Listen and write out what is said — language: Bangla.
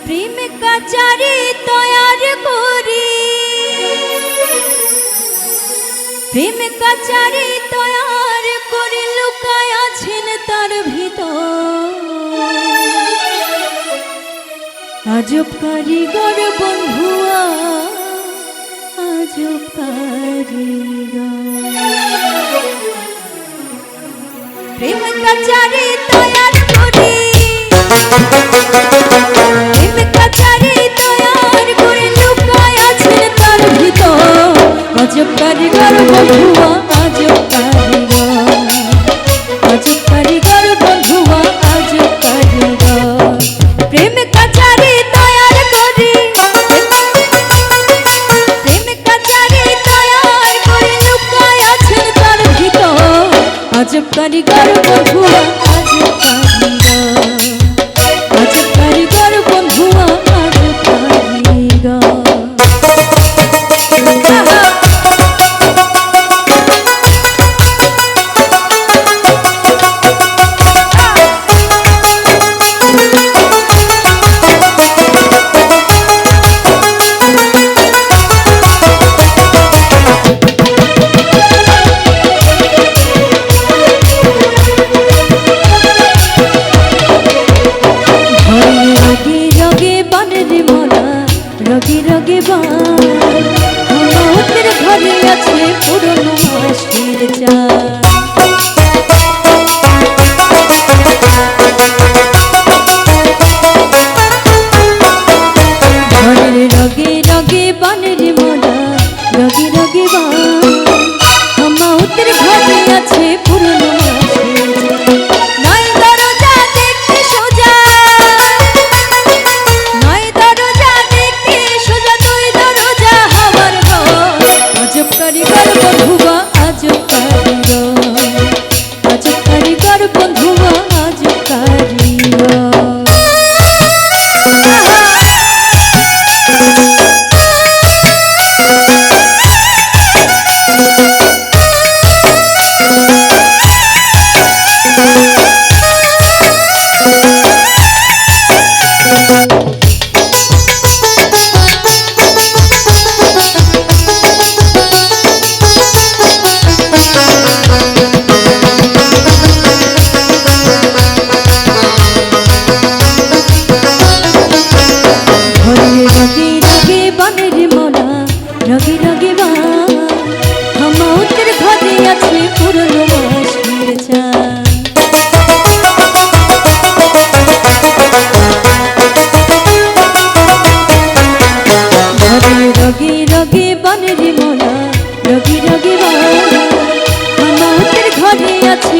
প্রেম কাচারি তৈয়ার করি, প্রেম কাচারি তৈয়ার করি, লুকায় আছেন তার ভিতর আজব কারিগর বন্ধুয়া, আজব কারিগর। প্রেম কাচারি তৈয়ার করি, প্রেম কাচারি তৈয়ার করে লুকায় আছেন তার ভিতর আজব কারিগর বন্ধুয়া, আজব কারিগর, আজব কারিগর বন্ধুয়া, আজব কারিগর। প্রেম কাচারি তৈয়ার করি, প্রেম কাচারি তৈয়ার করে লুকায় আছেন তার ভিতর আজব কারিগর বন্ধুয়া, আজব কারিগর, আজব কারিগর বন্ধুয়া, আজব কারিগর। রগে রগে বাতের ঘরে আছে পুরনো মাসির চাল, ঘরের রগে রগে বানের মোলা, রগে রগে বাতের ঘরে আছে পুরনো মাসির চাল। নয় দরজা দেখতে সোজা, নয় দরজা দেখতে সোজা, দুই দরজা হওয়ার ঘর আজব কারিগর বন্ধুয়া, আজব কারিগর, আজব কারিগর বন্ধুয়া, আজব কারিগর। রগে রগে বাতের ঘরে আছে পুরনো মাসির চাল, ঘরে রগে রগে বানের মোলা, রগে রগে বাতের ঘরে আছে